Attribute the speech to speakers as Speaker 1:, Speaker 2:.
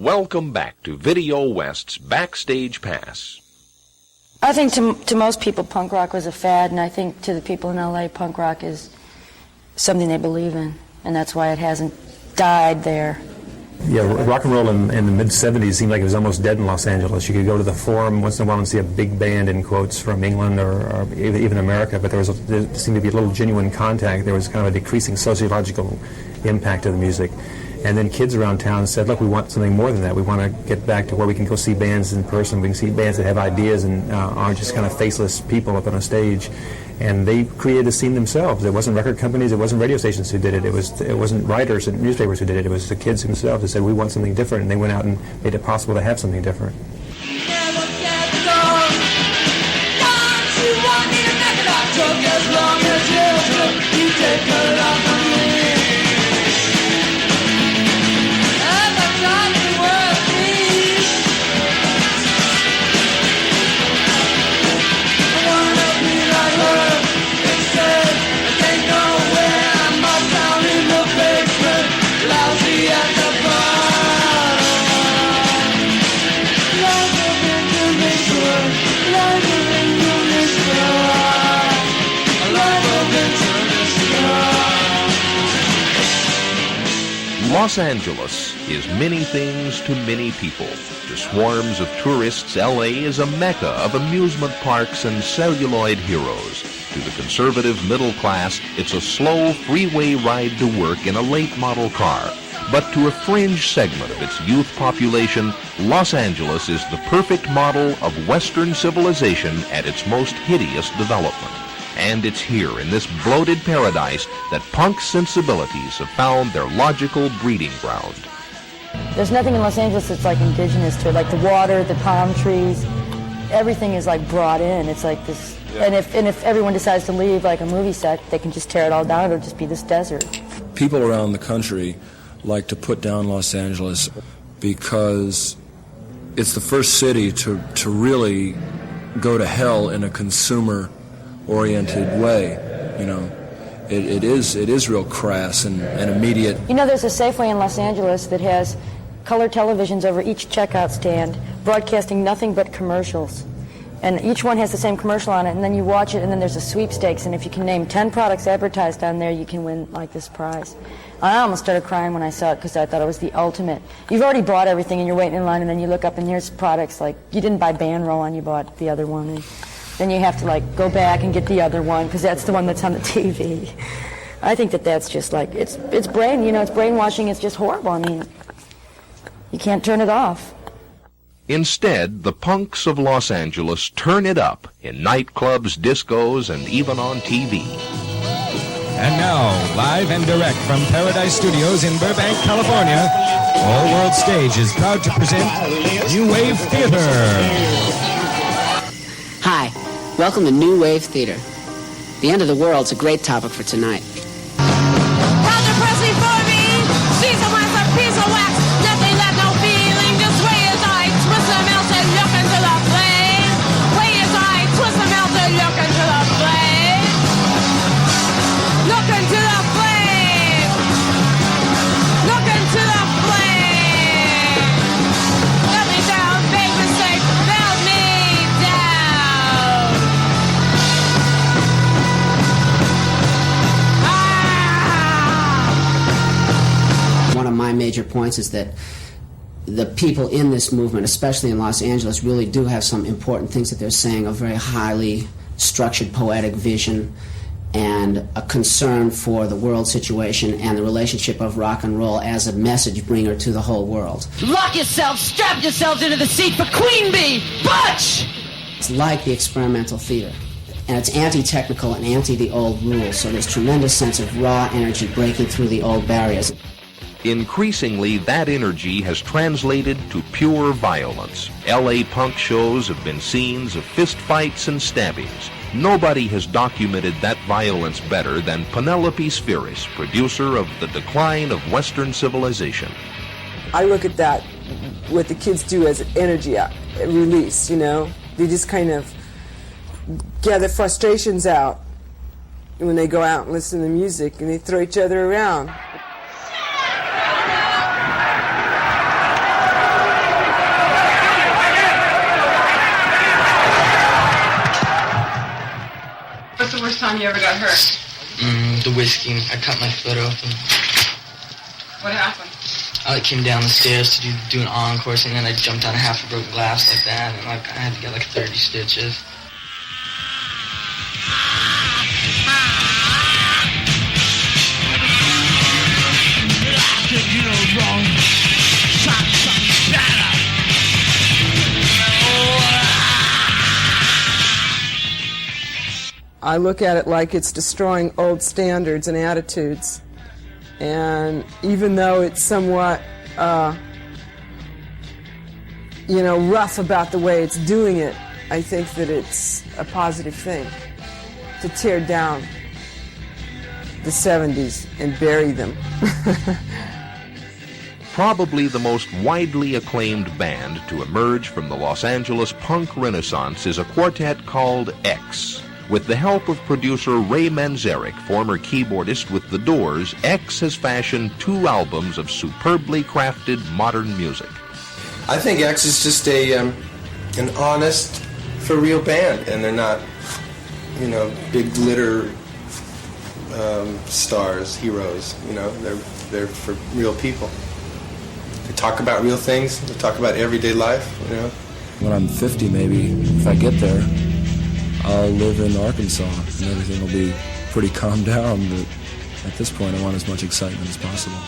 Speaker 1: Welcome back to Videowest's Backstage Pass.
Speaker 2: I think to most people punk rock was a fad, and I think to the people in LA punk rock is something they believe in, and that's why it hasn't died there.
Speaker 3: Yeah, rock and roll in the mid-'70s seemed like it was almost dead in Los Angeles. You could go to the Forum once in a while and see a big band, in quotes, from England or even America, but there seemed to be a little genuine contact. There was kind of a decreasing sociological impact of the music. And then kids around town said, look, we want something more than that. We want to get back to where we can go see bands in person. We can see bands that have ideas and aren't just kind of faceless people up on a stage. And they created the scene themselves. It wasn't record companies, it wasn't radio stations who did it. It wasn't writers and newspapers who did it. It was the kids themselves who said, we want something different. And they went out and made it possible to have something different.
Speaker 1: Los Angeles is many things to many people. To swarms of tourists, LA is a mecca of amusement parks and celluloid heroes. To the conservative middle class, it's a slow freeway ride to work in a late model car. But to a fringe segment of its youth population, Los Angeles is the perfect model of Western civilization at its most hideous development. And it's here in this bloated paradise that punk sensibilities have found their logical breeding ground.
Speaker 2: There's nothing in Los Angeles that's like indigenous to it, like the water, the palm trees, everything is like brought in. It's like this, yeah. And if everyone decides to leave like a movie set, they can just tear it all down. It'll just be this desert.
Speaker 4: People around the country like to put down Los Angeles because it's the first city to really go to hell in a consumer-oriented way. You know, it is real crass and immediate.
Speaker 2: You know, there's a Safeway in Los Angeles that has color televisions over each checkout stand, broadcasting nothing but commercials. And each one has the same commercial on it, and then you watch it, and then there's a sweepstakes, and if you can name 10 products advertised on there, you can win, like, this prize. I almost started crying when I saw it because I thought it was the ultimate. You've already bought everything, and you're waiting in line, and then you look up, and here's products like, you didn't buy Band Roll-On, you bought the other one, and then you have to, like, go back and get the other one, because that's the one that's on the TV. I think that's just, like, it's brainwashing, it's just horrible. I mean, you can't turn it off.
Speaker 1: Instead, the punks of Los Angeles turn it up in nightclubs, discos, and even on TV.
Speaker 5: And now, live and direct from Paradise Studios in Burbank, California, All World Stage is proud to present New Wave Theater.
Speaker 6: Hi, welcome to New Wave Theater. The end of the world's a great topic for tonight.
Speaker 7: Controversy for me, she's a wax, a piece of wax, nothing left, no feeling, just way as I twist the melt and look into the flame. Way as I twist the melt and look into the flame. Look into the flame. Look into the flame. Let me down, big mistake, melt me down.
Speaker 6: One of my major points is that the people in this movement, especially in Los Angeles, really do have some important things that they're saying, a very highly structured poetic vision and a concern for the world situation and the relationship of rock and roll as a message bringer to the whole world.
Speaker 7: Lock yourself, strap yourselves into the seat for Queen Bee, Butch!
Speaker 6: It's like the experimental theater, and it's anti-technical and anti the old rules, so there's tremendous sense of raw energy breaking through the old barriers.
Speaker 1: Increasingly, that energy has translated to pure violence. LA punk shows have been scenes of fistfights and stabbings. Nobody has documented that violence better than Penelope Spheris, producer of The Decline of Western Civilization.
Speaker 8: I look at that, what the kids do as an energy release, you know? They just kind of get their frustrations out when they go out and listen to music, and they throw each other around.
Speaker 9: first time you ever got hurt?
Speaker 10: The whiskey. I cut my foot open.
Speaker 9: What happened?
Speaker 10: I came down the stairs to do an encore, and then I jumped on half a broken glass like that, and I had to get like 30 stitches.
Speaker 8: I look at it like it's destroying old standards and attitudes. And even though it's somewhat, rough about the way it's doing it, I think that it's a positive thing to tear down the 70s and bury them.
Speaker 1: Probably the most widely acclaimed band to emerge from the Los Angeles punk renaissance is a quartet called X. With the help of producer Ray Manzarek, former keyboardist with The Doors, X has fashioned 2 albums of superbly crafted modern music.
Speaker 11: I think X is just an honest, for real band, and they're not, big glitter stars, heroes. They're for real people. They talk about real things. They talk about everyday life.
Speaker 4: When I'm 50, maybe, if I get there, I'll live in Arkansas and everything will be pretty calmed down, but at this point I want as much excitement as possible.